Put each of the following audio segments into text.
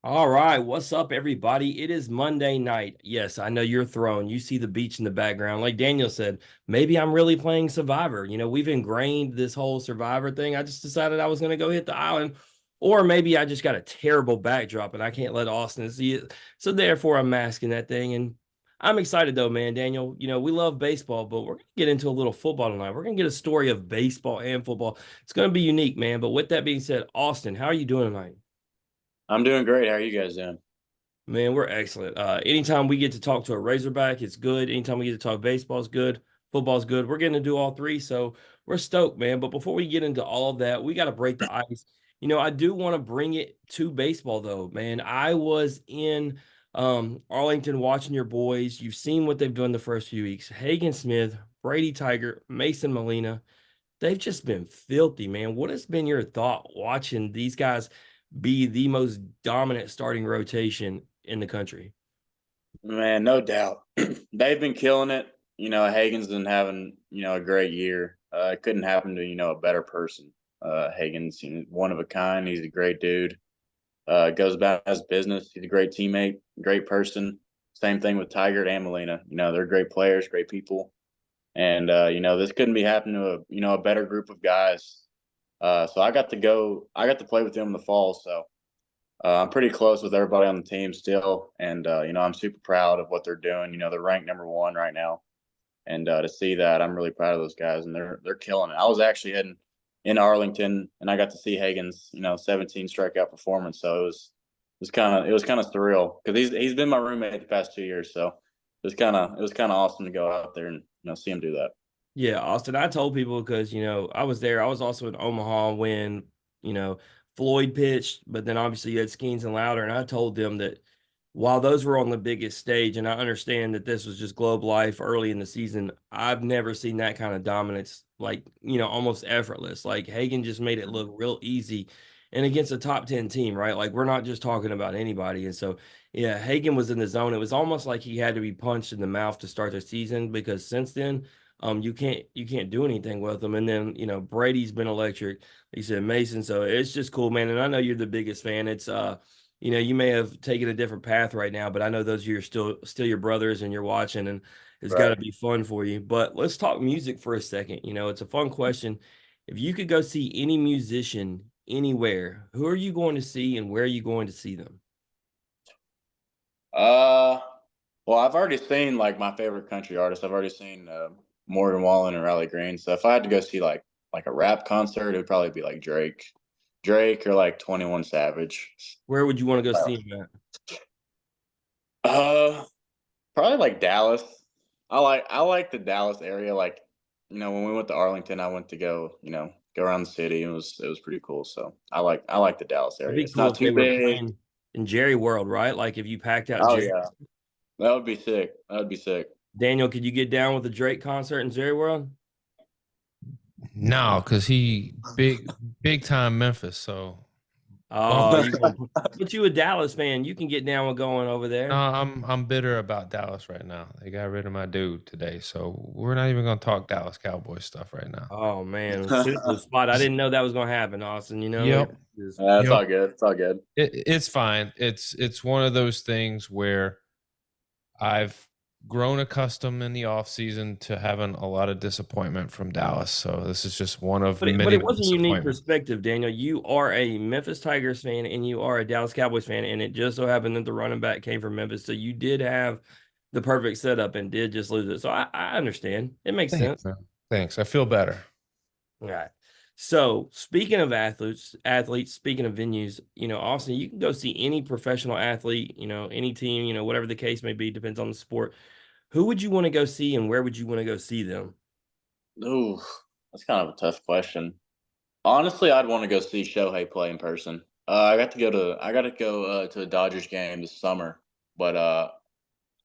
All right, what's up, everybody? It is Monday night. Yes, I know you're thrown. You see the beach in the background. Like Daniel said, maybe I'm really playing Survivor. We've ingrained this whole Survivor thing. I just decided I was going to go hit the island, or maybe I just got a terrible backdrop and I can't let Austin see it. So therefore, I'm masking that thing. And I'm excited though, man. Daniel, we love baseball, but we're going to get into a little football tonight. We're going to get a story of baseball and football. It's going to be unique, man. But with that being said, Austin, how are you doing tonight? I'm doing great. How are you guys doing? Man, we're excellent. Anytime we get to talk to a Razorback, it's good. Anytime we get to talk baseball, it's good. Football's good. We're getting to do all three, so we're stoked, man. But before we get into all of that, we got to break the ice. I do want to bring it to baseball, though, man. I was in Arlington watching your boys. You've seen what they've done the first few weeks. Hagen Smith, Brady Tiger, Mason Molina. They've just been filthy, man. What has been your thought watching these guys be the most dominant starting rotation in the country? Man, no doubt. They've been killing it. Hagen's been having, a great year. It couldn't happen to, a better person. Hagen's one of a kind. He's a great dude. Goes about his business. He's a great teammate, great person. Same thing with Tiger and Molina. They're great players, great people. And this couldn't be happening to a better group of guys. So I got to play with them in the fall. So I'm pretty close with everybody on the team still, and I'm super proud of what they're doing. They're ranked number one right now, and to see that, I'm really proud of those guys, and they're killing it. I was actually heading in Arlington, and I got to see Hagen's 17 strikeout performance, so it was kind of surreal because he's been my roommate the past 2 years, so it was kind of awesome to go out there and see him do that. Yeah, Austin, I told people because, I was there. I was also in Omaha when, you know, Floyd pitched, but then obviously you had Skeens and Louder. And I told them that while those were on the biggest stage, and I understand that this was just Globe Life early in the season, I've never seen that kind of dominance, like, almost effortless. Like Hagen just made it look real easy. And against a top 10 team, right? Like we're not just talking about anybody. And so, yeah, Hagen was in the zone. It was almost like he had to be punched in the mouth to start the season because since then, you can't do anything with them. And then, Brady's been electric. He said Mason. So it's just cool, man. And I know you're the biggest fan. It's you may have taken a different path right now, but I know those of you are still your brothers and you're watching and it's gotta Right. be fun for you. But let's talk music for a second. It's a fun question. If you could go see any musician anywhere, who are you going to see and where are you going to see them? Uh, well, I've already seen like my favorite country artists. I've already seen Morgan Wallen and Riley Green. So if I had to go see like a rap concert, it'd probably be like Drake or like 21 Savage. Where would you want to go Wow. see him at? Uh, Probably like Dallas. I like the Dallas area. Like when we went to Arlington, I went to go around the city. It was pretty cool. So I like the Dallas It'd area. be It's cool not if they too were big. playing in Jerry World, right? Like if you packed out Oh Jerry. yeah, that would be sick. That would be sick. Daniel, could you get down with the Drake concert in Jerry World? No, because he big time Memphis. So Oh, bump. you gonna but you a Dallas fan. You can get down with going over No, there. I'm bitter about Dallas right now. They got rid of my dude today, so we're not even gonna talk Dallas Cowboys stuff right now. Oh man, sensitive spot. I didn't know that was gonna happen, Austin. Yep, That's yep. all good. It's all good. It's fine. It's one of those things where I've grown accustomed in the off season to having a lot of disappointment from Dallas. So this is just one of but many it was a unique disappointments. perspective, Daniel. You are a Memphis Tigers fan and you are a Dallas Cowboys fan, and it just so happened that the running back came from Memphis. So you did have the perfect setup and did just lose it. So I understand. It makes Thanks, sense. man. Thanks. I feel better. All right. So speaking of athletes, speaking of venues, Austin, you can go see any professional athlete, any team, whatever the case may be, depends on the sport. Who would you want to go see and where would you want to go see them? Ooh, that's kind of a tough question. Honestly, I'd want to go see Shohei play in person. I got to go to a Dodgers game this summer, but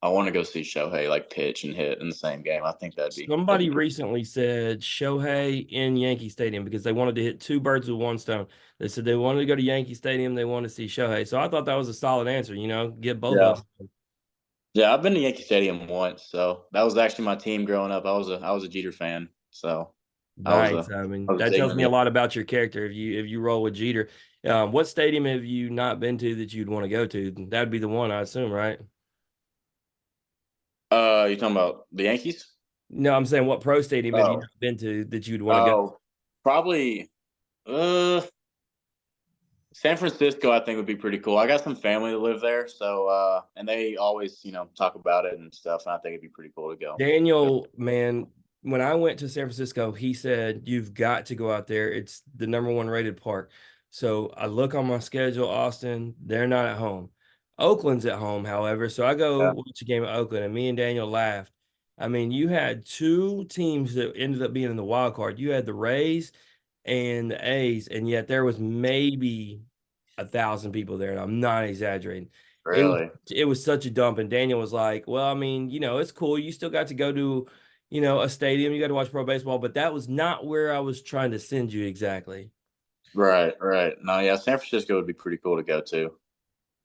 I want to go see Shohei like pitch and hit in the same game. I think that'd be Somebody pretty. recently said Shohei in Yankee Stadium because they wanted to hit two birds with one stone. They said they wanted to go to Yankee Stadium, they wanted to see Shohei. So I thought that was a solid answer, get both Yeah, of them. yeah. I've been to Yankee Stadium once, so that was actually my team growing up. I was a Jeter fan, so I was Nice. a I I mean, was a that tells me a Sigma. lot about your character if you roll with Jeter. What stadium have you not been to that you'd want to go to? That'd be the one, I assume, right? You talking about the Yankees? No, I'm saying what pro stadium have you Oh, not been to that you'd want to go? oh, probably. San Francisco, I think would be pretty cool. I got some family that live there, so and they always, talk about it and stuff. And I think it'd be pretty cool to go. Daniel, man, when I went to San Francisco, he said, you've got to go out there. It's the number one rated park. So I look on my schedule, Austin, they're not at home. Oakland's at home, however. So I go Yeah, watch a game at Oakland, and me and Daniel laughed. I mean, you had two teams that ended up being in the wild card. You had the Rays and the A's, and yet there was maybe 1,000 people there, and I'm not exaggerating. It was really. it was such a dump, and Daniel was like, "Well, I mean, it's cool. You still got to go to, a stadium. You got to watch pro baseball, but that was not where I was trying to send you exactly." Right, right. No, yeah, San Francisco would be pretty cool to go to.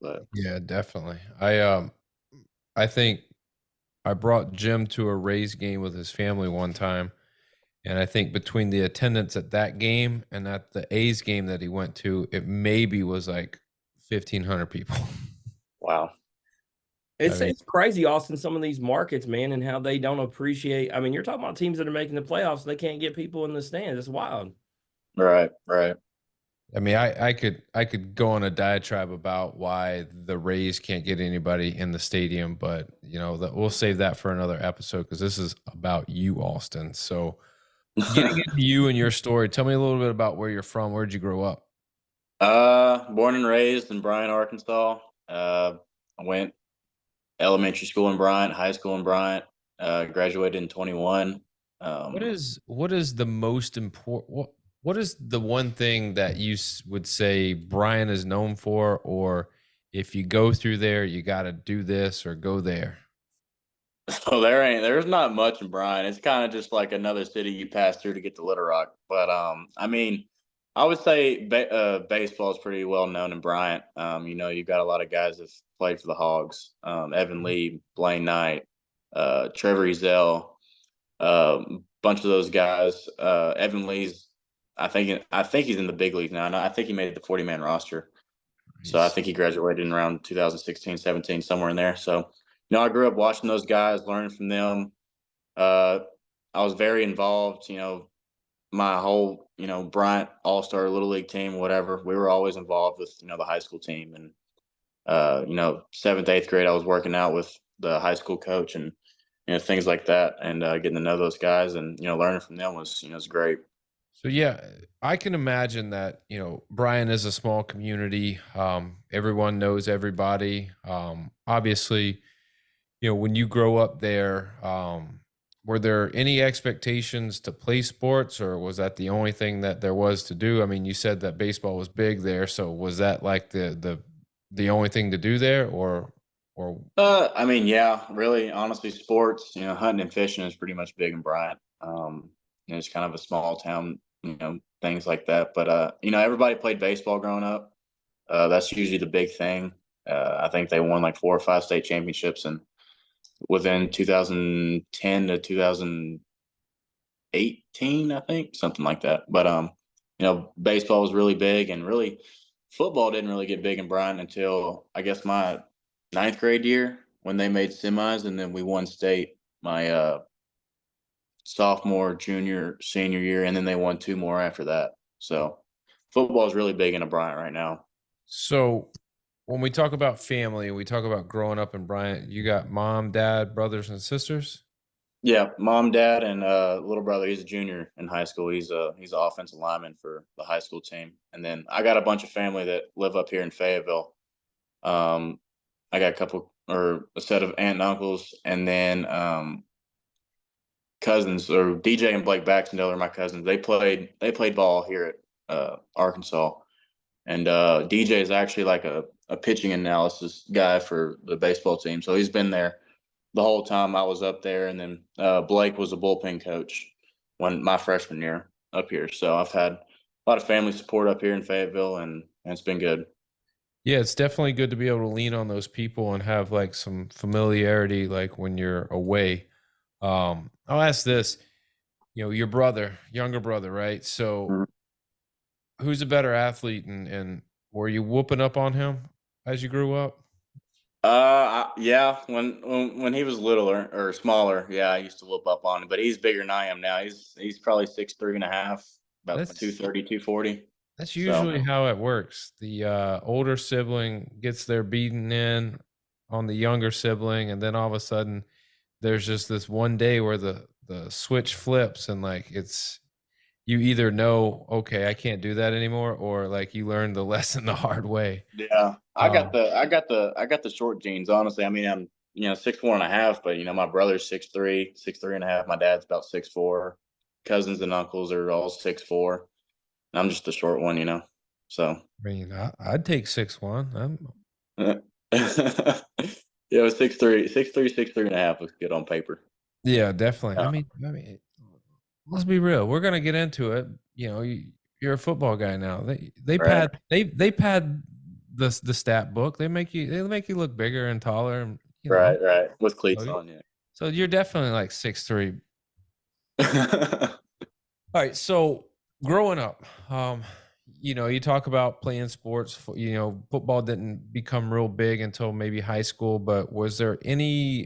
But Yeah, definitely. I think I brought Jim to a Rays game with his family one time, and I think between the attendance at that game and at the A's game that he went to, it maybe was like 1,500 people. wow. I It's mean, it's crazy, Austin. Some of these markets, man, and how they don't appreciate. I mean, you're talking about teams that are making the playoffs, and they can't get people in the stands. It's wild. Right, right. I could go on a diatribe about why the Rays can't get anybody in the stadium, but we'll save that for another episode because this is about you, Austin. So, getting into you and your story, tell me a little bit about where you're from. Where'd you grow up? Born and raised in Bryant, Arkansas. I went elementary school in Bryant, high school in Bryant. Graduated in 21. What Um, is what is the most important? What is the one thing that you would say Brian is known for, or if you go through there, you got to do this or go there? So there's not much in Bryan. It's kind of just like another city you pass through to get to Little Rock. But I mean, I would say baseball is pretty well known in Bryant. You've got a lot of guys that played for the Hogs. Evan Lee, Blaine Knight, Trevor Ezell, bunch of those guys. Evan Lee's, I think he's in the big league now. I think he made the 40-man roster. So I Nice. think he graduated in around 2016, 17, somewhere in there. So, I grew up watching those guys, learning from them. Uh, I was very involved, my whole, Bryant All-Star Little League team, whatever. We were always involved with, the high school team. And, seventh, eighth grade, I was working out with the high school coach and, things like that. And getting to know those guys and, learning from them was great. So yeah, I can imagine that, Brian is a small community. Everyone knows everybody. Obviously, when you grow up there, were there any expectations to play sports, or was that the only thing that there was to do? I mean, you said that baseball was big there, so was that like the only thing to do there, or I mean, yeah, really, honestly, sports, hunting and fishing is pretty much big in Bryant. It's kind of a small town, things like that. But everybody played baseball growing up. That's usually the big thing. I think they won like 4 or 5 state championships, and within 2010 to 2018, I think, something like that. But baseball was really big, and really, football didn't really get big in Bryant until I guess my ninth grade year when they made semis, and then we won state my sophomore, junior, senior year, and then they won 2 more after that. So football is really big in Bryant right now. so when we talk about family, we talk about growing up in Bryant, you got mom, dad, brothers, and sisters? Yeah, mom, dad, and little brother. He's a junior in high school. He's an offensive lineman for the high school team. And then I got a bunch of family that live up here in Fayetteville. Um, I got a couple or a set of aunt and uncles, and then cousins, or DJ and Blake Baxendale are my cousins. They played ball here at Arkansas, and DJ is actually like a pitching analysis guy for the baseball team. So he's been there the whole time I was up there. And then Blake was a bullpen coach when my freshman year up here. So I've had a lot of family support up here in Fayetteville, and it's been good. Yeah, it's definitely good to be able to lean on those people and have like some familiarity, like when you're away. I'll ask this, your brother, younger brother, right? So Mhm. who's a better athlete, and Were you whooping up on him as you grew up? Yeah, when he was littler or smaller, yeah, I used to whoop up on him, but he's bigger than I am now. He's probably 6'3.5", about That's 230, 240. that's So, usually how it works. The older sibling gets their beating in on the younger sibling, and then all of a sudden there's just this one day where the switch flips, and like it's you either know, okay, I can't do that anymore, or like you learn the lesson the hard way. yeah, Um, I got the short genes, honestly. I mean, I'm, 6'1.5", but my brother's 6'3", 6'3.5". My dad's about 6'4". Cousins and uncles are all 6'4". I'm just the short one. So I mean, I'd take 6'1". yeah, it was 6'3", 6'3", 6'3.5" looks good on paper. Yeah, definitely. Yeah, I mean, let's be real. We're gonna get into it. You're a football guy now. right, They pad the stat book. They make you look bigger and taller, and right. With cleats so, on, yeah. so you're definitely like 6'3". All right. So growing up, you talk about playing sports. Football didn't become real big until maybe high school. But was there any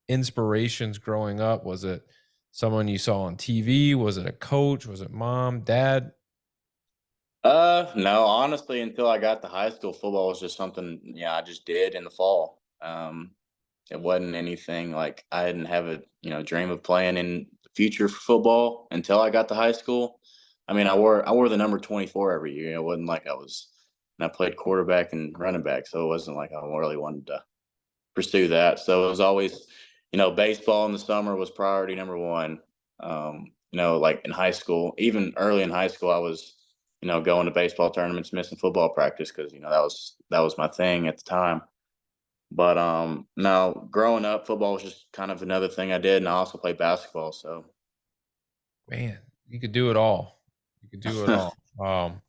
inspirations growing up? Was it someone you saw on TV? Was it a coach? Was it mom, dad? No, honestly, until I got to high school, football was just something, I just did in the fall. It wasn't anything like I didn't have a dream of playing in the future for football until I got to high school. I mean, I wore the number 24 every year. It wasn't like and I played quarterback and running back, so it wasn't like I really wanted to pursue that. So it was always, baseball in the summer was priority number one. Like in high school, even early in high school, I was, going to baseball tournaments, missing football practice because that was my thing at the time. But no, growing up, football was just kind of another thing I did, and I also played basketball. So Man, you could do it all. You could do it all.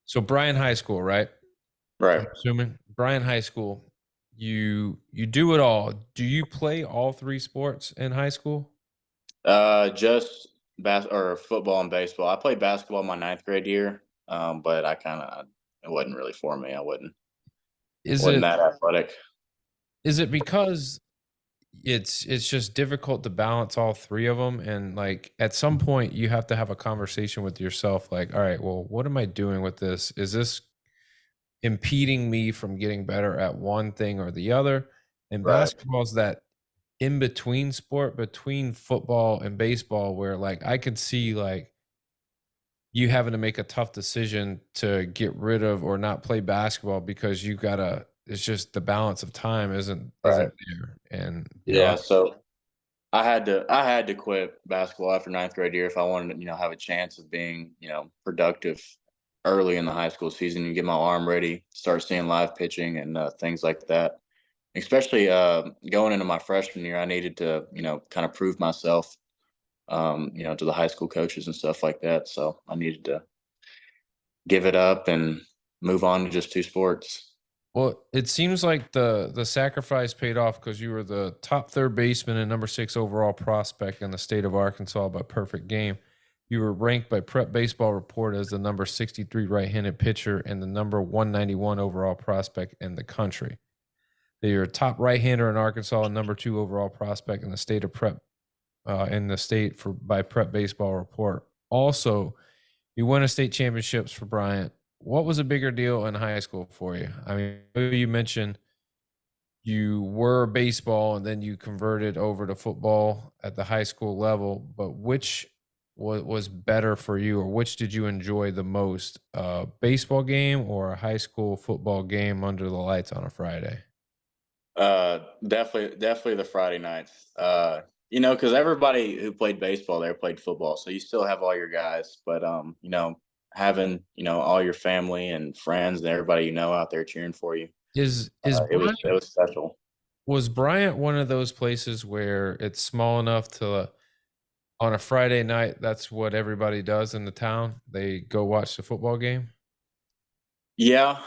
So Bryan High School, right? right, I'm assuming Bryan High School. You do it all. Do you play all three sports in high school? just or football and baseball. I played basketball my ninth grade year, but it wasn't really for me. I Is wasn't it that athletic. is it because it's just difficult to balance all three of them, and like at some point you have to have a conversation with yourself like, all right, well, what am I doing with this? Is this impeding me from getting better at one thing or the other? And Right. basketball is that in between sport between football and baseball where like I could see like you having to make a tough decision to get rid of or not play basketball because you gotta it's just the balance of time Right. isn't there. And Yeah. So I had to quit basketball after ninth grade year if I wanted to, have a chance of being, productive early in the high school season and get my arm ready, start seeing live pitching and things like that. Especially going into my freshman year, I needed to, kind of prove myself, to the high school coaches and stuff like that. So I needed to give it up and move on to just two sports. well, it seems like the sacrifice paid off because you were the top third baseman and number 6 overall prospect in the state of Arkansas by perfect game. You were ranked by Prep Baseball Report as the number 63 right-handed pitcher and the number 191 overall prospect in the country. You're a top right-hander in Arkansas and number 2 overall prospect in the state of Prep in the state for by Prep Baseball Report. Also, you won a state championships for Bryant. What was a bigger deal in high school for you? I mean, you mentioned you were baseball and then you converted over to football at the high school level, but which was better for you, or which did you enjoy the most? A baseball game or a high school football game under the lights on a Friday? Definitely the Friday nights. Because everybody who played baseball there played football, so you still have all your guys, but having all your family and friends and everybody out there cheering for you, Is it was special. was Bryant one of those places where it's small enough to on a Friday night, that's what everybody does in the town? They go watch the football game? Yeah.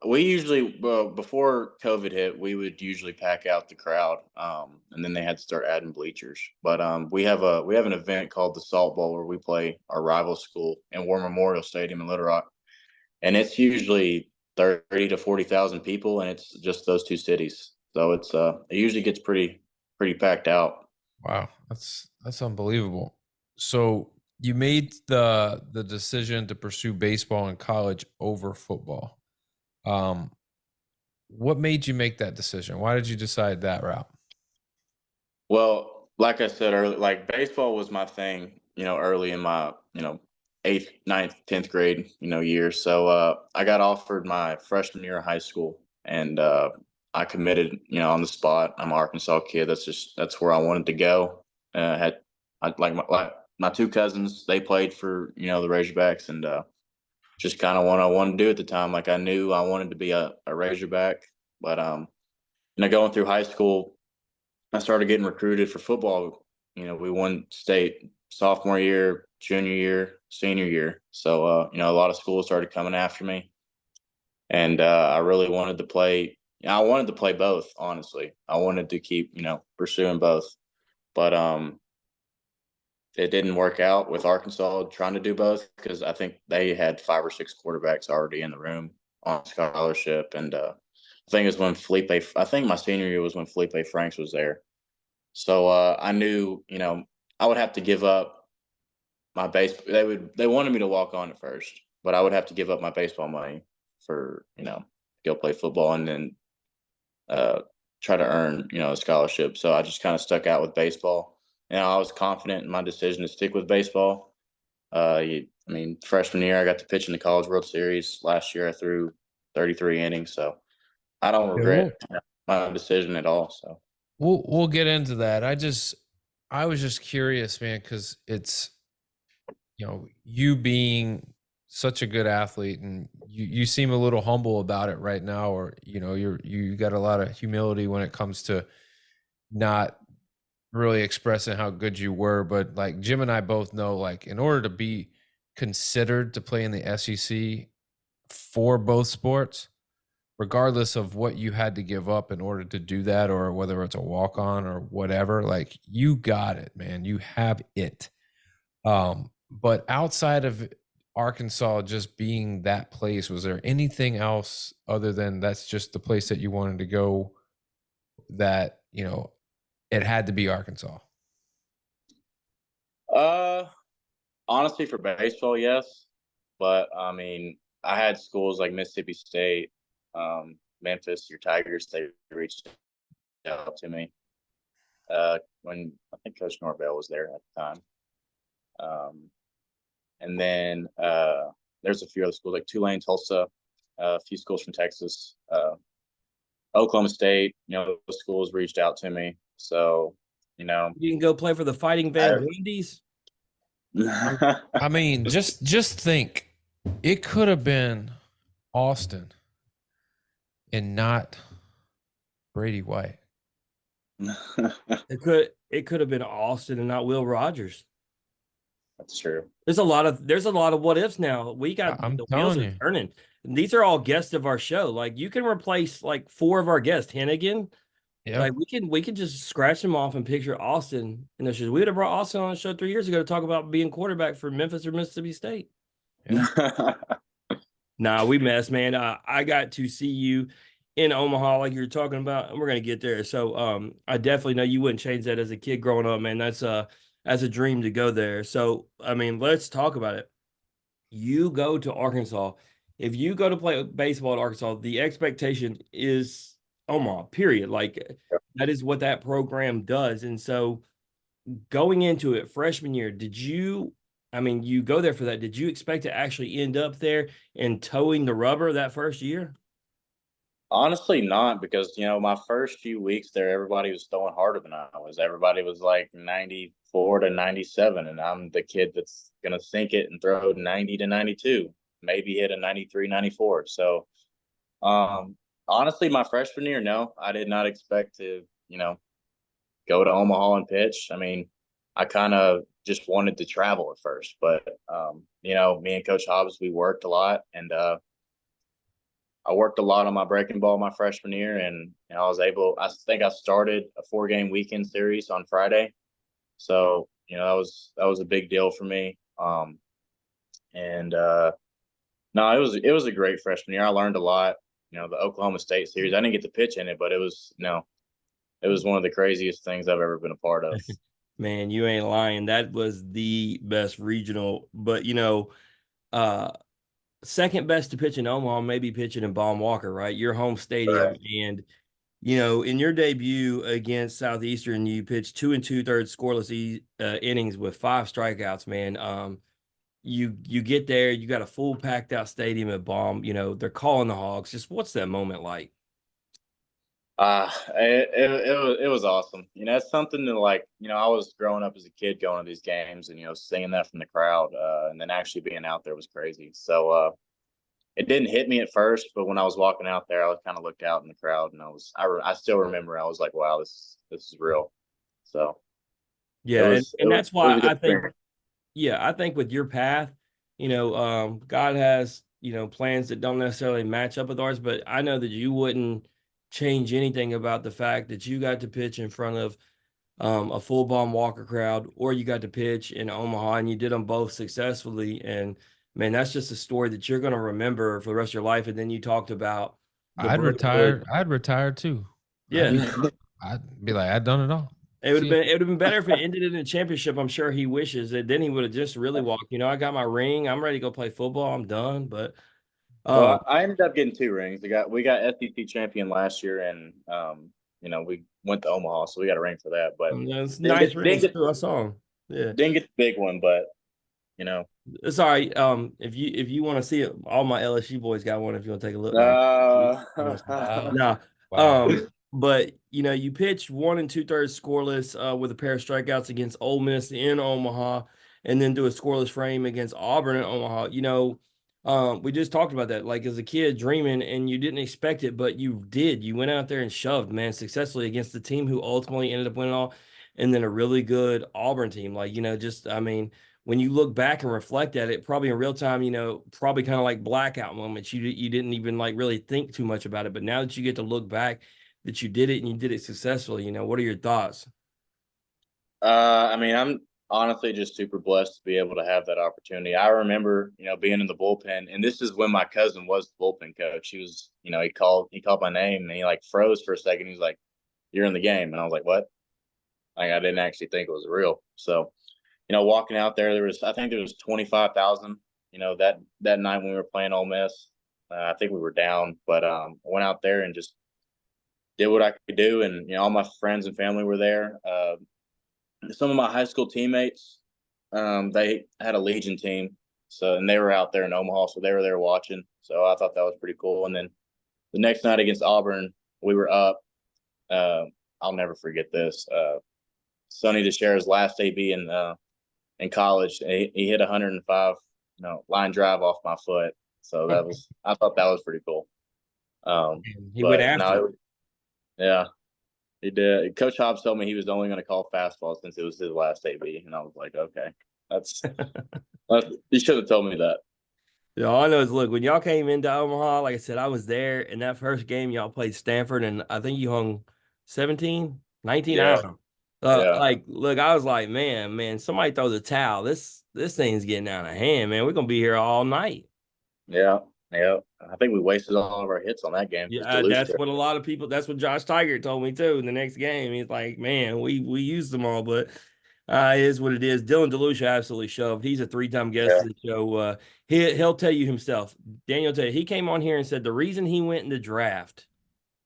We usually, well, before COVID hit, we would usually pack out the crowd, and then they had to start adding bleachers. But we have an event called the Salt Bowl where we play our rival school in War Memorial Stadium in Little Rock, and it's usually 30 to 40,000 people, and it's just those two cities. So it usually gets pretty packed out. Wow, that's unbelievable. So you made the decision to pursue baseball in college over football. Um, what made you make that decision? Why did you decide that route? Well, like I said earlier, like baseball was my thing, early in my, eighth, ninth, 10th grade, years. So I got offered my freshman year of high school, and I committed, on the spot. I'm an Arkansas kid. That's where I wanted to go. Had I like my two cousins, they played for, the Razorbacks, and just kind of what I wanted to do at the time. Like I knew I wanted to be a Razorback, but going through high school, I started getting recruited for football. We won state sophomore year, junior year, senior year. So, a lot of schools started coming after me, and I really wanted to play. I wanted to play both. Honestly, I wanted to keep, pursuing both, but it didn't work out with Arkansas trying to do both because I think they had 5 or 6 quarterbacks already in the room on scholarship, and I think it was when Felipe. I think my senior year was when Felipe Franks was there. So I knew, I would have to give up my base. They wanted me to walk on at first, but I would have to give up my baseball money for, go play football and then uh, try to earn, a scholarship. So I just kind of stuck out with baseball, and I was confident in my decision to stick with baseball. Freshman year I got to pitch in the College World Series. Last year I threw 33 innings, so I don't Yeah, we'll regret my decision at all. So. we'll get into that. I was just curious, man, because it's you being such a good athlete, and you seem a little humble about it right now, or you got a lot of humility when it comes to not really expressing how good you were. But like Jim and I both know, like in order to be considered to play in the SEC for both sports, regardless of what you had to give up in order to do that, or whether it's a walk on or whatever, like you got it, man. You have it. But outside of Arkansas just being that place, was there anything else other than that's just the place that you wanted to go, that, it had to be Arkansas? Uh, Honestly, for baseball, yes. But I had schools like Mississippi State, Memphis, your Tigers. They reached out to me when I think Coach Norvell was there at the time. And then there's a few other schools like Tulane, Tulsa, a few schools from Texas, Oklahoma State. Those schools reached out to me. So, You can go play for the Fighting Van Gundy's. I mean, just think, it could have been Austin and not Brady White. It could have been Austin and not Will Rogers. That's true. There's a lot of what ifs now. We got I'm the wheels telling are you. turning. And these are all guests of our show. Like you can replace like 4 of our guests. Hennigan, Yeah. like we can just scratch them off and picture Austin in the show. We would have brought Austin on the show 3 years ago to talk about being quarterback for Memphis or Mississippi State. Yeah. Nah, we messed, man. I got to see you in Omaha, like you were talking about, and we're gonna get there. So, I definitely know you wouldn't change that as a kid growing up, man. That's as a dream to go there. So, I mean, let's talk about it. You go to Arkansas. If you go to play baseball at Arkansas, the expectation is Omaha. Period. Like that is what that program does. And so, going into it freshman year, I mean, you go there for that. Did you expect to actually end up there and towing the rubber that first year? Honestly, not because my first few weeks there, everybody was throwing harder than I was. Everybody was like 94 to 97, and I'm the kid that's gonna sink it and throw 90 to 92, maybe hit a 93, 94. So, honestly, my freshman year, no, I did not expect to go to Omaha and pitch. I mean, I kind of just wanted to travel at first, but me and Coach Hobbs, we worked a lot, and I worked a lot on my breaking ball my freshman year, and I was able. I think I started a 4-game weekend series on Friday, so that was a big deal for me. And No, it was a great freshman year. I learned a lot. The Oklahoma State series. I didn't get to pitch in it, but it was one of the craziest things I've ever been a part of. Man, you ain't lying. That was the best regional, but uh, second best to pitch in Omaha, maybe pitching in Baum Walker, right? Your home stadium. Correct. And, in your debut against Southeastern, you pitched 2 2/3 scoreless innings with 5 strikeouts, man. You get there, you got a full packed out stadium at Baum, they're calling the Hogs. Just what's that moment like? It was awesome. It's something that like, I was growing up as a kid going to these games and, singing that from the crowd, and then actually being out there was crazy. So, it didn't hit me at first, but when I was walking out there, I was kind of looked out in the crowd and I still remember, I was like, wow, this is real. So it Yeah, and, was, it and was, that's it was why a good experience. I think with your path, God has, plans that don't necessarily match up with ours, but I know that you wouldn't change anything about the fact that you got to pitch in front of a full Baum Walker crowd, or you got to pitch in Omaha and you did them both successfully. And man, that's just a story that you're going to remember for the rest of your life. And then you talked about the brotherhood. I'd retire too. Yeah. I'd be like, I'd done it all. See, It would have been better if it ended in a championship. I'm sure he wishes it. Then he would have just really walked. I got my ring. I'm ready to go play football. I'm done. But um, Well, I ended up getting 2 rings. We got SEC champion last year, and we went to Omaha, so we got a ring for that. But it's didn't nice get didn't rings get too. I saw him. Yeah. didn't get the big one, but you know. It's all right. If you want to see it, all my LSU boys got one. If you want to take a look, now. Uh, No. wow. But you pitched 1 2/3 scoreless with a pair of strikeouts against Ole Miss in Omaha, and then do a scoreless frame against Auburn in Omaha. We just talked about that. Like as a kid dreaming, and you didn't expect it, but you did. You went out there and shoved, man, successfully against the team who ultimately ended up winning all, and then a really good Auburn team. Like, just I mean, when you look back and reflect at it, probably in real time, probably kind of like blackout moments. You didn't even like really think too much about it, but now that you get to look back, that you did it and you did it successfully, what are your thoughts? I mean, I'm honestly just super blessed to be able to have that opportunity. I remember, being in the bullpen, and this is when my cousin was the bullpen coach. He was, he called my name and he like froze for a second. He was like, "You're in the game," and I was like, "What?" Like I didn't actually think it was real. So, walking out there, I think there was 25,000. That night when we were playing Ole Miss, I think we were down, but I went out there and just did what I could do, and all my friends and family were there. Some of my high school teammates, they had a Legion team, and they were out there in Omaha, so they were there watching. So I thought that was pretty cool. And then the next night against Auburn, we were up. Uh, I'll never forget this. Sonny DeShare's last AB in college, he hit 105, line drive off my foot. So I thought that was pretty cool. He went But after it. no, yeah, he did. Coach Hobbs told me he was only going to call fastball since it was his last AB, and I was like, okay, that's, he should have told me that. Yeah, all I know is look, when y'all came into Omaha, like I said, I was there in that first game. Y'all played Stanford, and I think you hung 17, 19. I Yeah, don't know. yeah, Look, I was like, man, somebody throw the towel. This thing's getting out of hand, man. We're gonna be here all night. yeah, yeah. I think we wasted all of our hits on that game Yeah, because Duluth. that's what a lot of people. That's what Josh Tiger told me too. In the next game, he's like, "Man, we used them all, but it is what it is." Dylan DeLucia absolutely shoved. He's a 3-time guest Yeah, of the show. He'll tell you himself. Daniel tell you he came on here and said the reason he went in the draft.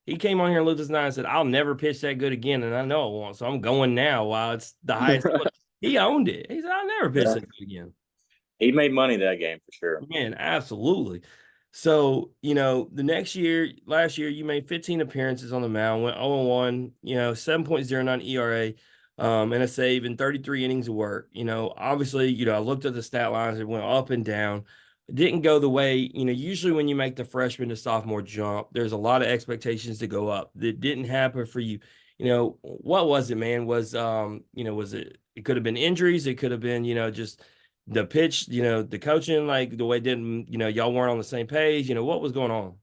He came on here and looked us and said, "I'll never pitch that good again," and I know I won't, so I'm going now while it's the highest. He owned it. He said, "I'll never pitch yeah. that good again." He made money that game for sure. Man, absolutely. So, the next year, last year, you made 15 appearances on the mound, went 0-1, 7.09 ERA, and a save in 33 innings of work. Obviously, I looked at the stat lines, it went up and down. It didn't go the way, usually when you make the freshman to sophomore jump, there's a lot of expectations to go up. That didn't happen for you. What was it, man? Was it could have been injuries, it could have been, just the pitch, the coaching, like the way it didn't, y'all weren't on the same page. What was going on?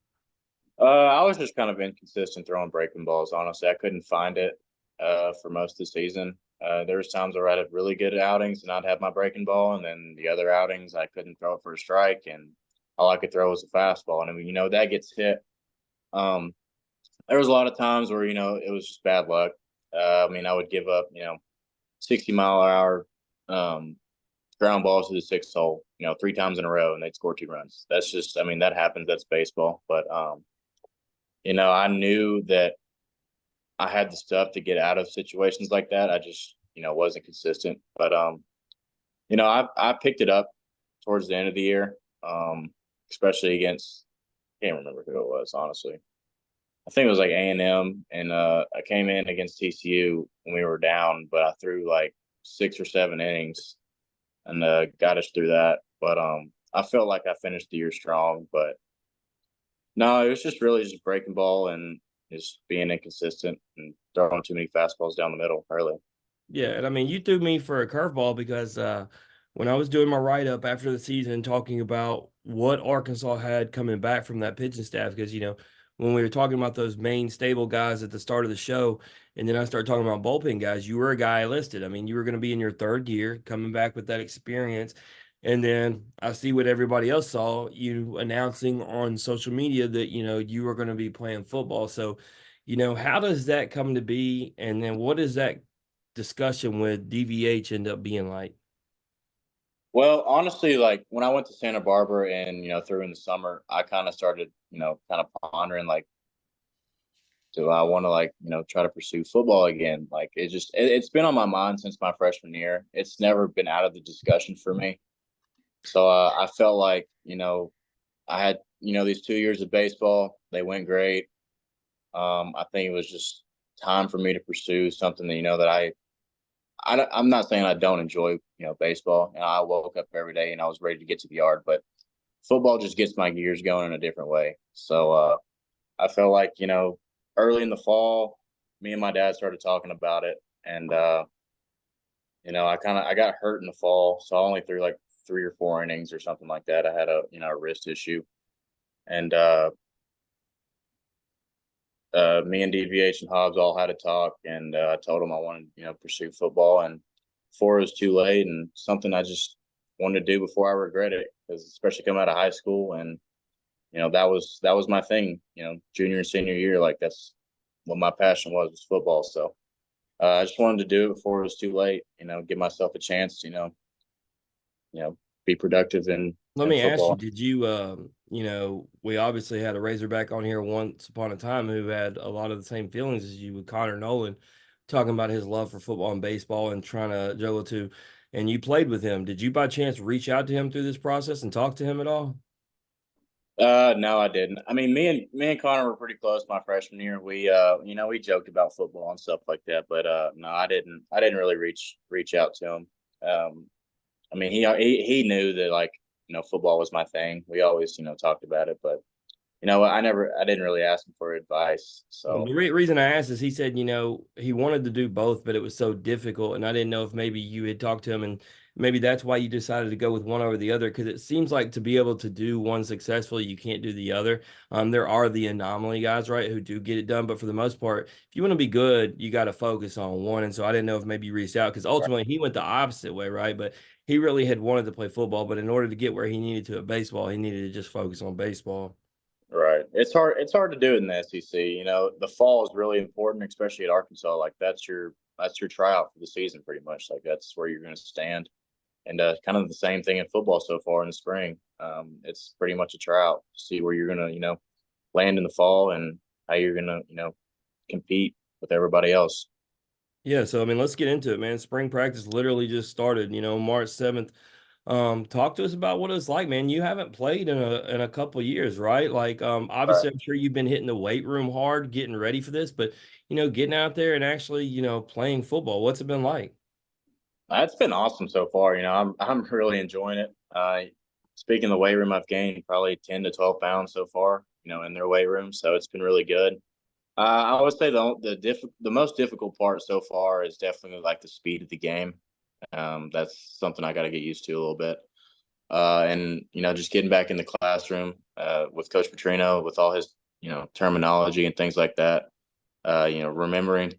I was just kind of inconsistent throwing breaking balls. Honestly, I couldn't find it for most of the season. There was times where I'd have really good outings and I'd have my breaking ball, and then the other outings I couldn't throw it for a strike. And all I could throw was a fastball. And I mean, that gets hit. Um, there was a lot of times where, it was just bad luck. I mean, I would give up, 60-mile-an-hour ground balls to the sixth hole, 3 times in a row, and they'd score 2 runs. That's just, I mean, that happens. That's baseball. But, I knew that I had the stuff to get out of situations like that. I just, wasn't consistent. But, I picked it up towards the end of the year, especially against, I can't remember who it was, honestly. I think it was like A&M, and I came in against TCU when we were down, but I threw like 6 or 7 innings and got us through that. But I felt like I finished the year strong. But no, it was just really just breaking ball and just being inconsistent and throwing too many fastballs down the middle early. Yeah, and I mean, you threw me for a curveball because when I was doing my write up after the season, talking about what Arkansas had coming back from that pitching staff, because when we were talking about those main stable guys at the start of the show, and then I started talking about bullpen guys, you were a guy I listed. I mean, you were going to be in your third year, coming back with that experience, and then I see what everybody else saw you announcing on social media that you were going to be playing football. So, how does that come to be, and then what is that discussion with DVH end up being like? Well, honestly, like when I went to Santa Barbara and through in the summer, I kind of started kind of pondering like, do I want to like try to pursue football again? Like it's been on my mind since my freshman year. It's never been out of the discussion for me. So I felt like I had these 2 years of baseball. They went great. I think it was just time for me to pursue something that that I'm not saying I don't enjoy baseball. I woke up every day and I was ready to get to the yard, but football just gets my gears going in a different way. So I felt like early in the fall, me and my dad started talking about it, and I got hurt in the fall, so I only threw like 3 or 4 innings or something like that. I had a wrist issue, and me and DVH and Hobbs all had a talk, and I told him I wanted pursue football, and before it was too late, and something I just wanted to do before I regret it, because especially coming out of high school, and that was my thing, junior and senior year, like that's what my passion was football. So I just wanted to do it before it was too late, give myself a chance, be productive Let in me ask you, football. did you, we obviously had a Razorback on here once upon a time who had a lot of the same feelings as you with Connor Nolan, talking about his love for football and baseball and trying to juggle two. And you played with him. Did you by chance reach out to him through this process and talk to him at all? No, I didn't. I mean, me and Connor were pretty close my freshman year. We we joked about football and stuff like that, but no, I didn't really reach out to him. I mean, he knew that like football was my thing. We always talked about it, but I didn't really ask him for advice. Well, So the reason I asked is he said, he wanted to do both, but it was so difficult. And I didn't know if maybe you had talked to him and maybe that's why you decided to go with one over the other. Cause it seems like to be able to do one successfully, you can't do the other. There are the anomaly guys, right, who do get it done. But for the most part, if you want to be good, you got to focus on one. And so I didn't know if maybe you reached out because ultimately he went the opposite way, right? But he really had wanted to play football. But in order to get where he needed to at baseball, he needed to just focus on baseball. right, it's hard to do it in the SEC. The fall is really important, especially at Arkansas. Like that's your tryout for the season, pretty much. Like that's where you're going to stand. And kind of the same thing in football so far in the spring. It's pretty much a tryout to see where you're gonna, land in the fall and how you're gonna, compete with everybody else. Yeah, so I mean, let's get into it, man. Spring practice literally just started, March 7th. Talk to us about what it's like, man. You haven't played in a couple years, right? Like, Right. obviously I'm sure you've been hitting the weight room hard, getting ready for this, but getting out there and actually, playing football. What's it been like? It's been awesome so far. I'm really enjoying it. Speaking of the weight room, I've gained probably 10 to 12 pounds so far. In their weight room, so it's been really good. I would say the most difficult part so far is definitely like the speed of the game. That's something I got to get used to a little bit. And just getting back in the classroom with Coach Petrino, with all his terminology and things like that. Remembering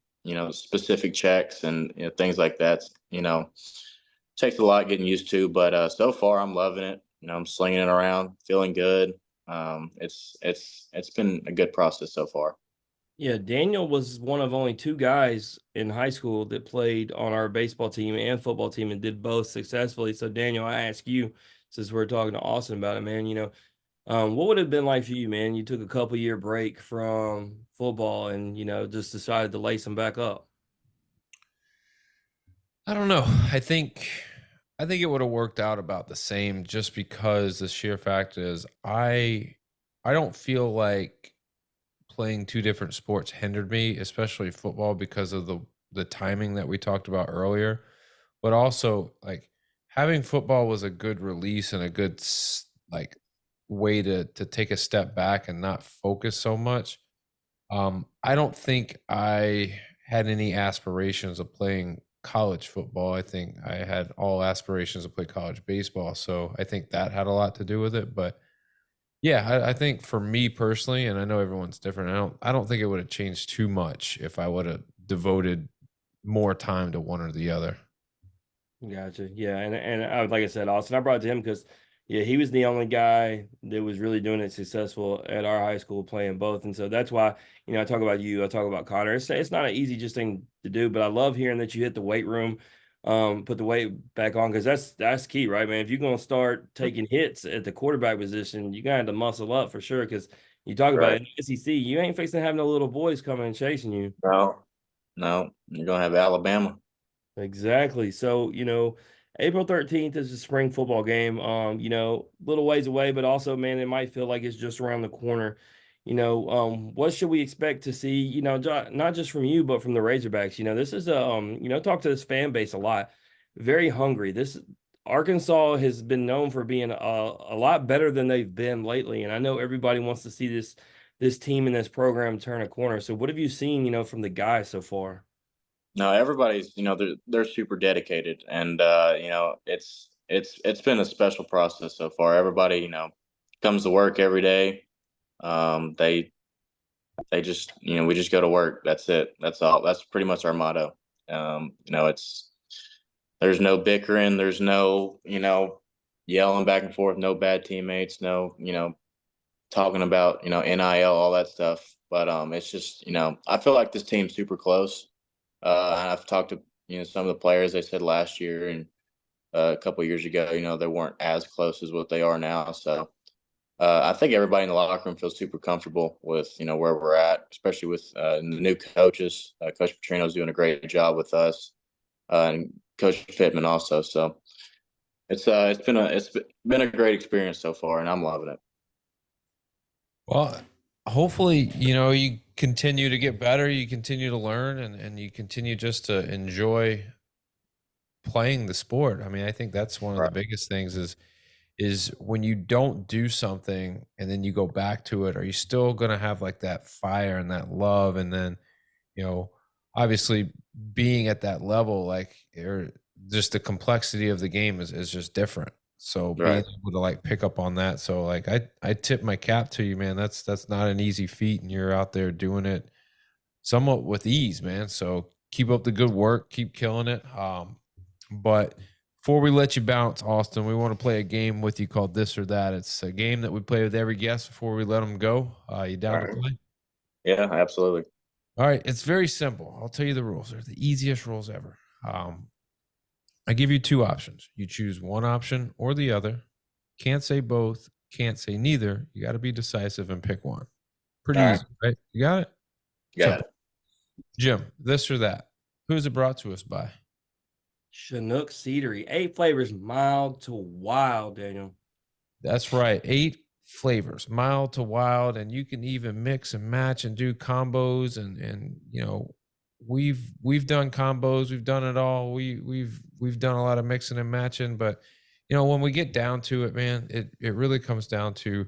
specific checks and things like that. Takes a lot getting used to, but so far I'm loving it. I'm slinging it around, feeling good. It's been a good process so far. Yeah, Daniel was one of only two guys in high school that played on our baseball team and football team and did both successfully. So, Daniel, I ask you, since we're talking to Austin about it, man, what would it have been like for you, man? You took a couple year break from football and, just decided to lace them back up. I don't know. I think it would have worked out about the same, just because the sheer fact is I don't feel like playing two different sports hindered me, especially football, because of the timing that we talked about earlier. But also, like, having football was a good release and a good like way to take a step back and not focus so much. I don't think I had any aspirations of playing college football. I think I had all aspirations to play college baseball. So I think that had a lot to do with it. But yeah, I think for me personally, and I know everyone's different, I don't think it would have changed too much if I would have devoted more time to one or the other. Gotcha. Yeah, and like I said, Austin, I brought it to him because yeah, he was the only guy that was really doing it successful at our high school playing both, and so that's why I talk about you, I talk about Connor. It's not an easy just thing to do, but I love hearing that you hit the weight room, put the weight back on because that's key, right, man? If you're gonna start taking hits at the quarterback position, you gotta have to muscle up for sure. Because you talk about Right. it in the SEC, you ain't fixing to have no little boys coming and chasing you. No, no, you're gonna have Alabama. Exactly. So, April 13th is a spring football game. Little ways away, but also, man, it might feel like it's just around the corner. What should we expect to see, not just from you, but from the Razorbacks? This is talk to this fan base a lot. Very hungry. This Arkansas has been known for being a lot better than they've been lately. And I know everybody wants to see this team and this program turn a corner. So what have you seen, from the guys so far? No, everybody's they're super dedicated, and it's been a special process so far. Everybody comes to work every day. They just we just go to work. That's it. That's all. That's pretty much our motto. It's there's no bickering. There's no yelling back and forth. No bad teammates. No talking about NIL, all that stuff. But it's just I feel like this team's super close. And I've talked to some of the players. They said last year and a couple of years ago, they weren't as close as what they are now. So I think everybody in the locker room feels super comfortable with where we're at, especially with the new coaches. Coach Petrino's doing a great job with us, and Coach Pittman also. So it's been a great experience so far, and I'm loving it. Well, hopefully, you continue to get better, you continue to learn, and you continue just to enjoy playing the sport. I mean, I think that's one of the Right. biggest things is when you don't do something and then you go back to it, are you still going to have like that fire and that love? And then, you know, obviously being at that level, like just the complexity of the game is just different. So being Right. able to like pick up on that. So like I tip my cap to you, man. That's not an easy feat, and you're out there doing it somewhat with ease, man. So keep up the good work, keep killing it. But before we let you bounce, Austin, we want to play a game with you called This or That. It's a game that we play with every guest before we let them go. You All down to right. play? Yeah, absolutely. All right, it's very simple. I'll tell you the rules. They're the easiest rules ever. I give you two options. You choose one option or the other. Can't say both, can't say neither. You got to be decisive and pick one. Pretty All right. easy, right? You got it? Got Simple. it. Jim, this or that. Who's it brought to us by? Chinook Cedary, 8 flavors, mild to wild, Daniel. That's right. 8 flavors, mild to wild, and you can even mix and match and do combos. And we've done combos, we've done it all. We've done a lot of mixing and matching, but when we get down to it, man, it really comes down to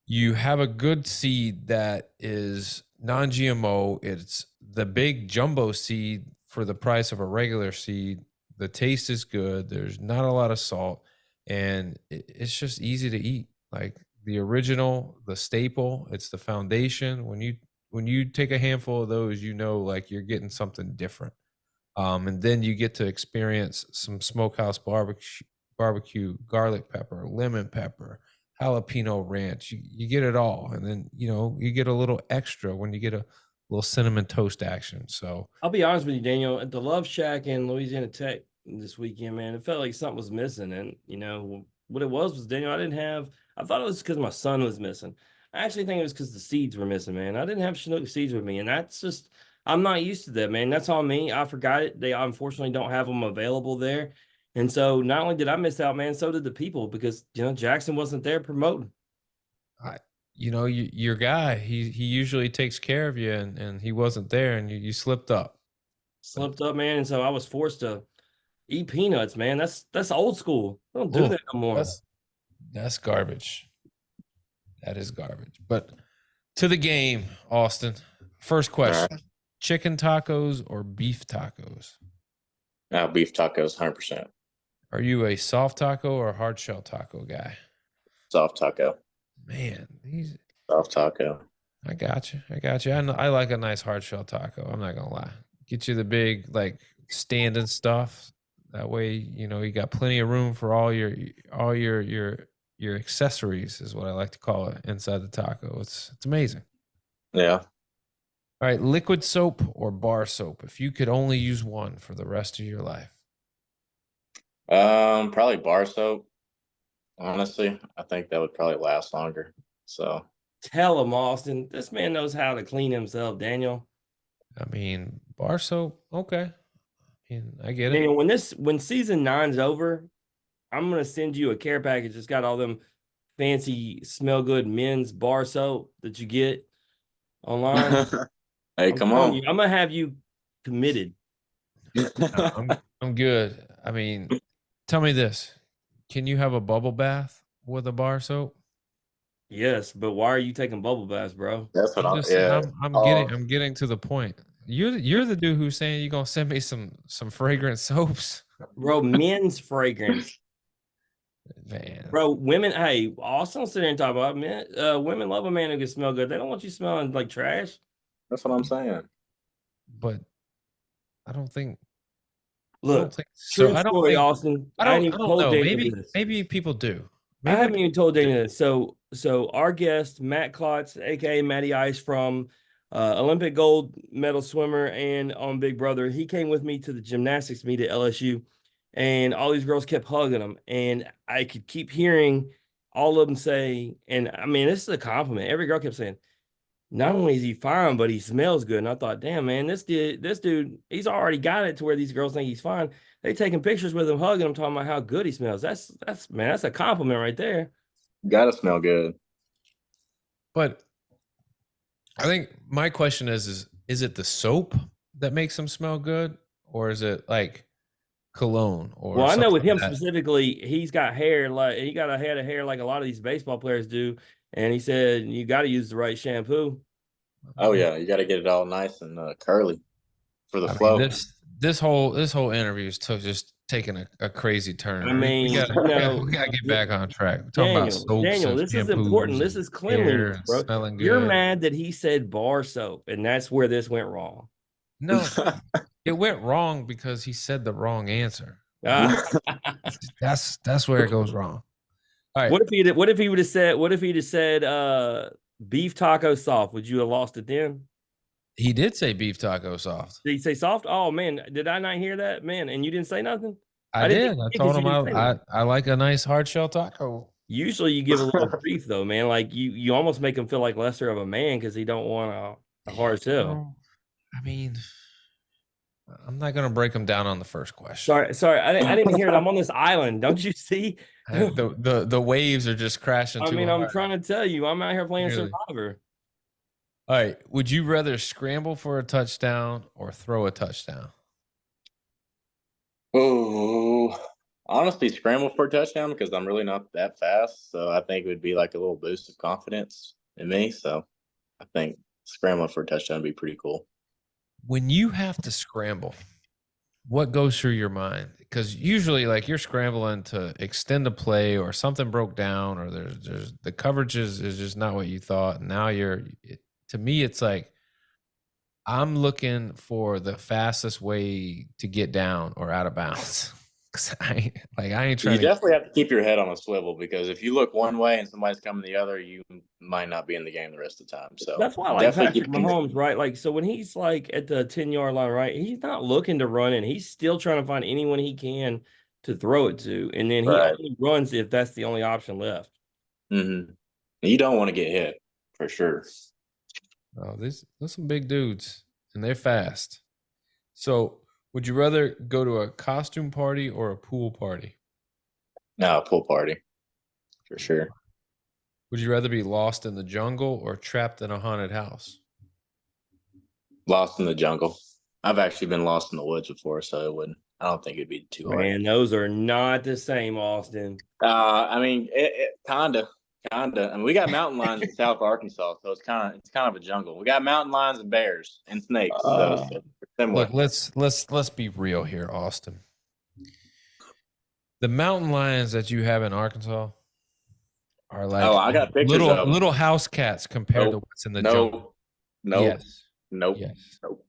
you have a good seed that is non-GMO. It's the big jumbo seed for the price of a regular seed. The taste is good. There's not a lot of salt, and it's just easy to eat. Like the original, the staple. It's the foundation. When you take a handful of those, like you're getting something different. And then you get to experience some smokehouse barbecue, garlic pepper, lemon pepper, jalapeno ranch. You get it all. And then, you get a little extra when you get a little cinnamon toast action. So I'll be honest with you, Daniel. At the Love Shack in Louisiana Tech this weekend, man, it felt like something was missing. And what it was Daniel. I thought it was because my son was missing. I actually think it was because the seeds were missing, man. I didn't have Chinook seeds with me, and that's just I'm not used to that, man. That's on me. I forgot it. They unfortunately don't have them available there, and so not only did I miss out, man, so did the people because Jackson wasn't there promoting. I, your guy, he usually takes care of you, and he wasn't there, and you slipped up. Slipped up, man, and so I was forced to eat peanuts, man. That's old school. I don't do Oh, that no more. that's garbage. That is garbage. But to the game, Austin. First question: chicken tacos or beef tacos? Now beef tacos, 100%. Are you a soft taco or a hard shell taco guy? Soft taco. Man, Soft taco. I got you. I like a nice hard shell taco. I'm not gonna lie. Get you the big standing stuff. That way, you got plenty of room for all your accessories is what I like to call it inside the taco. It's amazing. Yeah. All right, liquid soap or bar soap? If you could only use one for the rest of your life. Probably bar soap. Honestly, I think that would probably last longer. So Tell him, Austin. This man knows how to clean himself, Daniel. I mean, bar soap, okay. I get it. Daniel, when season 9's over, I'm gonna send you a care package that's got all them fancy smell good men's bar soap that you get online. hey, I'm come telling on. you, I'm gonna have you committed. I'm good. I mean, tell me this. Can you have a bubble bath with a bar soap? Yes, but why are you taking bubble baths, bro? That's what I'm I just yeah. I'm getting to the point. You're the dude who's saying you're gonna send me some fragrant soaps. Bro, men's fragrance. Man. Bro, women, hey, Austin will sit there and talk about men. Women love a man who can smell good. They don't want you smelling like trash. That's what I'm saying. But I don't think Look, so. true story, Austin. I ain't I even don't told know. Daniel this. Maybe people do. I Maybe haven't even told do. Daniel this. So our guest, Matt Klotz, aka Matty Ice from Olympic gold medal swimmer and on Big Brother, he came with me to the gymnastics meet at LSU, and all these girls kept hugging him, and I could keep hearing all of them say, and I mean, this is a compliment. Every girl kept saying, not only is he fine, but he smells good. And I thought, damn, man, this dude, he's already got it to where these girls think he's fine. They taking pictures with him, hugging him, talking about how good he smells. That's man, that's a compliment right there. Gotta smell good. But I think my question is it the soap that makes him smell good, or is it like cologne or Well, I know something with him that? specifically, he's got hair like he got a head of hair like a lot of these baseball players do. And he said you got to use the right shampoo. Oh yeah, you gotta get it all nice and curly for the I mean, flow. this whole interview is just taking a crazy turn. I mean, We gotta get back on track. We're talking about soaps Daniel, and this is important. shampoos This and is hair cleanliness, and bro. smelling You're good. mad that he said bar soap, and that's where this went wrong. No, it went wrong because he said the wrong answer. That's where it goes wrong. All right. What if he would have said beef taco soft? Would you have lost it then? He did say beef taco soft. Did he say soft? Oh man, did I not hear that? Man, and you didn't say nothing? I didn't did. think I you told because you him didn't say nothing. I like a nice hard shell taco. Usually you give a little grief though, man. Like you almost make him feel like lesser of a man because he don't want a hard sell. No, I mean, I'm not gonna break him down on the first question. Sorry, I didn't even hear it. I'm on this island. Don't you see? The waves are just crashing I too mean, hard. I'm trying to tell you, I'm out here playing Really. Survivor. All right. Would you rather scramble for a touchdown or throw a touchdown? Oh, honestly, scramble for a touchdown because I'm really not that fast. So I think it would be like a little boost of confidence in me. So I think scrambling for a touchdown would be pretty cool. When you have to scramble, what goes through your mind? Because usually, like you're scrambling to extend a play, or something broke down, or there's the coverage is just not what you thought. And now to me, it's like I'm looking for the fastest way to get down or out of bounds. 'Cause I ain't You trying to. definitely have to keep your head on a swivel because if you look one way and somebody's coming the other, you might not be in the game the rest of the time. So That's why I like definitely Patrick keep your Mahomes, right? Like, so when he's like at the 10-yard line, right, he's not looking to run in. He's still trying to find anyone he can to throw it to. And then he right. only runs if that's the only option left. Mm-hmm. You don't want to get hit for sure. Oh, those some big dudes, and they're fast. So, would you rather go to a costume party or a pool party? No, pool party for sure. Would you rather be lost in the jungle or trapped in a haunted house? Lost in the jungle. I've actually been lost in the woods before, so it wouldn't. I don't think it'd be too hard. Man, those are not the same, Austin. I mean, kinda. I mean, we got mountain lions in South Arkansas, so it's kind of a jungle. We got mountain lions and bears and snakes, so similar. Look, let's be real here, Austin. The mountain lions that you have in Arkansas are like I got pictures of them. little house cats compared to what's in the jungle. No, Yes. nope, Yes. nope.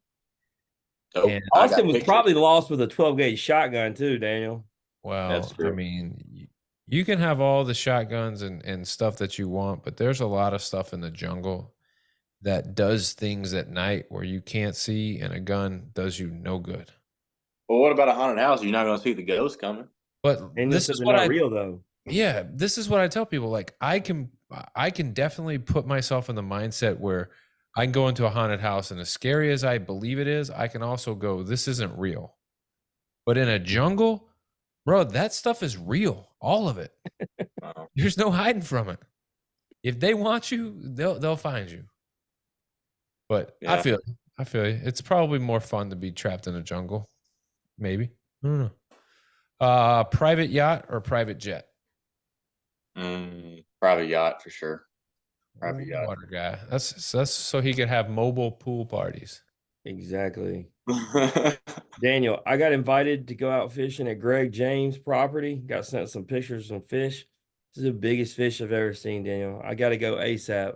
And Austin was probably lost with a 12-gauge shotgun too, Daniel. Well, I mean, you can have all the shotguns and stuff that you want, but there's a lot of stuff in the jungle that does things at night where you can't see, and a gun does you no good. Well, what about a haunted house? You're not going to see the ghost coming. But And this this is is what not real though. Yeah, this is what I tell people. Like, I can definitely put myself in the mindset where I can go into a haunted house, and as scary as I believe it is, I can also go, this isn't real. But in a jungle, bro, that stuff is real. All of it. Wow. There's no hiding from it. If they want you, they'll find you. But Yeah. I feel you. It's probably more fun to be trapped in a jungle. Maybe. I don't know. Private yacht or private jet? Private yacht for sure. Private yacht. Water guy. That's so he could have mobile pool parties. Exactly. Daniel, I got invited to go out fishing at Greg James' property. Got sent some pictures of some fish. This is the biggest fish I've ever seen, Daniel. I got to go ASAP.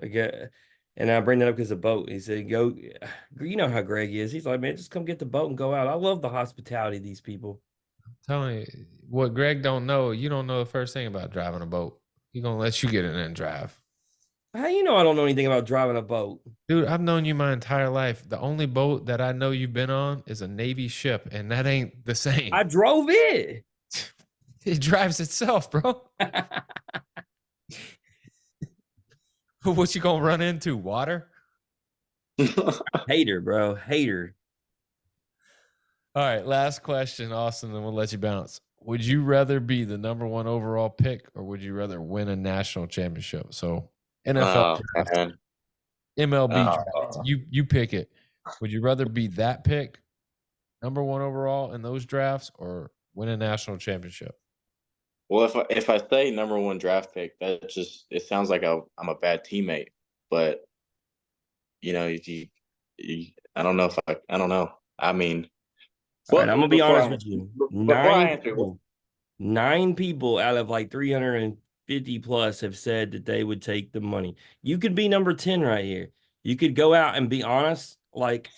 And I bring that up because of the boat. He said, "Go." You know how Greg is. He's like, "Man, just come get the boat and go out." I love the hospitality of these people. I'm telling you, what Greg don't know, you don't know the first thing about driving a boat. He gonna let you get in and drive. How you know I don't know anything about driving a boat? Dude, I've known you my entire life. The only boat that I know you've been on is a Navy ship, and that ain't the same. I drove it. It drives itself, bro. What you gonna run into? Water? Hater, bro. Hater. All right, last question, Austin, and we'll let you bounce. Would you rather be the number 1 overall pick, or would you rather win a national championship? So NFL draft, MLB draft, you pick it. Would you rather be that pick, number 1 overall in those drafts, or win a national championship? Well, if I say number 1 draft pick, that just it sounds like I'm a bad teammate. But you know, I don't know if I don't know. I mean, all right, I'm gonna be honest with you. Before Nine people out of like 350 plus have said that they would take the money. You could be number 10 right here. You could go out and be honest like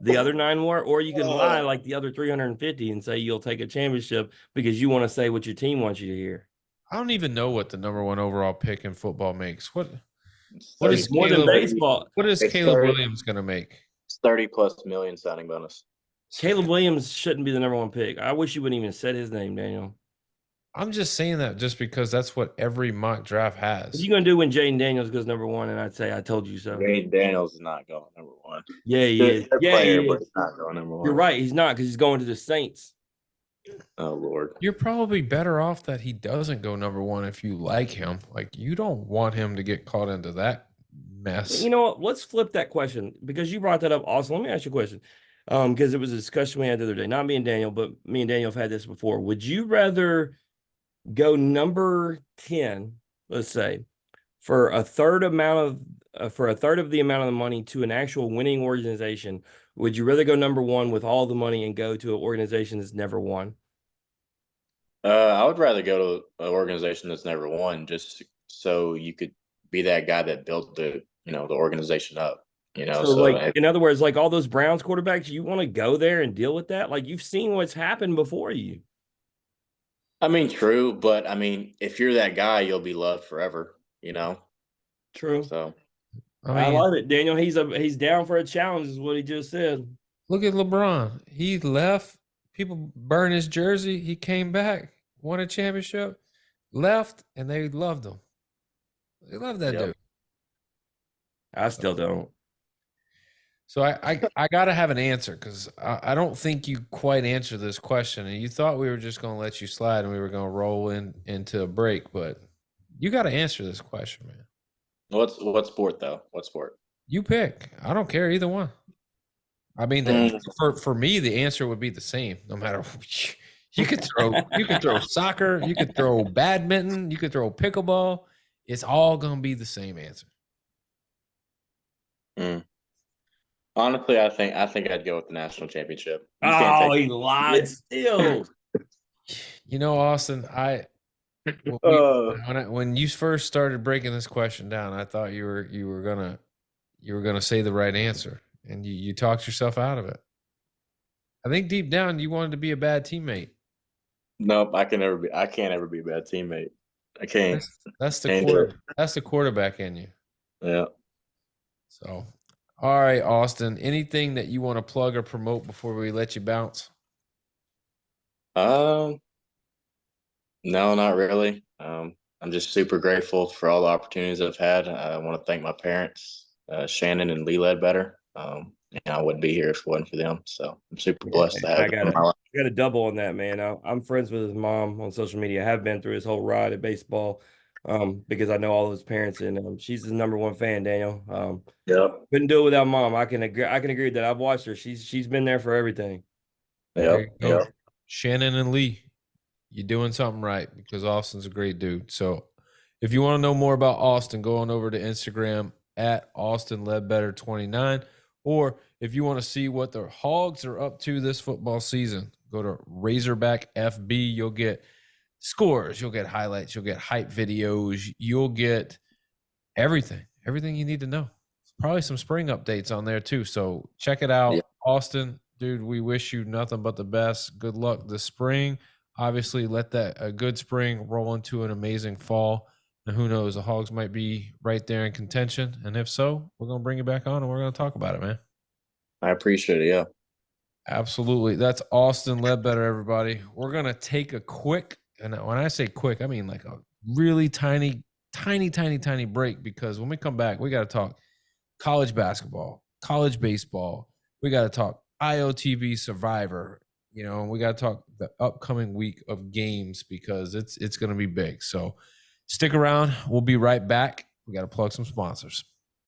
the other 9 were, or you could lie like the other 350 and say you'll take a championship because you want to say what your team wants you to hear. I don't even know what the number 1 overall pick in football makes. What is more than baseball? What is Caleb Williams going to make? It's 30+ million signing bonus. Caleb Williams shouldn't be the number 1 pick. I wish you wouldn't even said his name, Daniel. I'm just saying that just because that's what every mock draft has. What are you going to do when Jaden Daniels goes number 1 and I'd say I told you so? Jaden Daniels is not going number 1. Yeah, he is. Yeah, he is. But he's not going number 1. You're right. He's not because he's going to the Saints. Oh, Lord. You're probably better off that he doesn't go number 1 if you like him. Like, you don't want him to get caught into that mess. You know what? Let's flip that question because you brought that up. Also, let me ask you a question. Because it was a discussion we had the other day. Not me and Daniel, but me and Daniel have had this before. Would you rather go number 10, let's say, for a third of the amount of the money to an actual winning organization? Would you rather go number 1 with all the money and go to an organization that's never won? I would rather go to an organization that's never won, just so you could be that guy that built the organization up. So, So like, in other words, like all those Browns quarterbacks, you want to go there and deal with that? Like, you've seen what's happened before you. I mean, true, but I mean, if you're that guy, you'll be loved forever. True. So I I mean, love it, Daniel. He's down for a challenge, is what he just said. look at LeBron. He left. People burn his jersey. He came back, won a championship, left, and they loved him. They love that yep. dude. I still don't. So I got to have an answer because I don't think you quite answered this question. And you thought we were just going to let you slide and we were going to roll into a break, but you got to answer this question, man. What sport though? What sport? You pick. I don't care either one. I mean, Mm. for me, the answer would be the same, no matter. You could throw soccer, you could throw badminton, you could throw pickleball. It's all gonna be the same answer. Mm. Honestly, I think I'd go with the national championship. You can't Oh, take. he lied still. You know, Austin, when, we, Uh, when you first started breaking this question down, I thought you were gonna say the right answer, and you talked yourself out of it. I think deep down you wanted to be a bad teammate. nope, I can't ever be a bad teammate. I can't. That's the Can't do it. that's the quarterback in you. Yeah. So, all right, Austin. Anything that you want to plug or promote before we let you bounce? Um. No, not really. I'm just super grateful for all the opportunities I've had. I want to thank my parents, Shannon and Lee Ledbetter. I wouldn't be here if it wasn't for them. So I'm super Yeah, blessed to have I them in gotta my life. I gotta double on that, man. I'm friends with his mom on social media. I have been through his whole ride at baseball, because I know all his parents, and she's his number one fan, Daniel. Yep. Couldn't do it without mom. I can agree with that. I've watched her. She's been there for everything. There you Yep. go. Yep. Shannon and Lee, you're doing something right because Austin's a great dude. So, if you want to know more about Austin, go on over to Instagram at Austin Ledbetter 29. Or if you want to see what the Hogs are up to this football season, go to Razorback FB. You'll get scores, you'll get highlights, you'll get hype videos, you'll get everything you need to know. Probably some spring updates on there too. So check it out. Yep. Austin, dude, we wish you nothing but the best. Good luck this spring. Obviously, let that a good spring roll into an amazing fall. And who knows, the Hogs might be right there in contention. And if so, we're going to bring you back on and we're going to talk about it, man. I appreciate it. Yeah. Absolutely. That's Austin Ledbetter, everybody. We're going to take a quick, and when I say quick, I mean like a really tiny break because when we come back, we got to talk college basketball, college baseball. We got to talk IOTV Survivor, and we got to talk the upcoming week of games because it's going to be big. So stick around. We'll be right back. We got to plug some sponsors.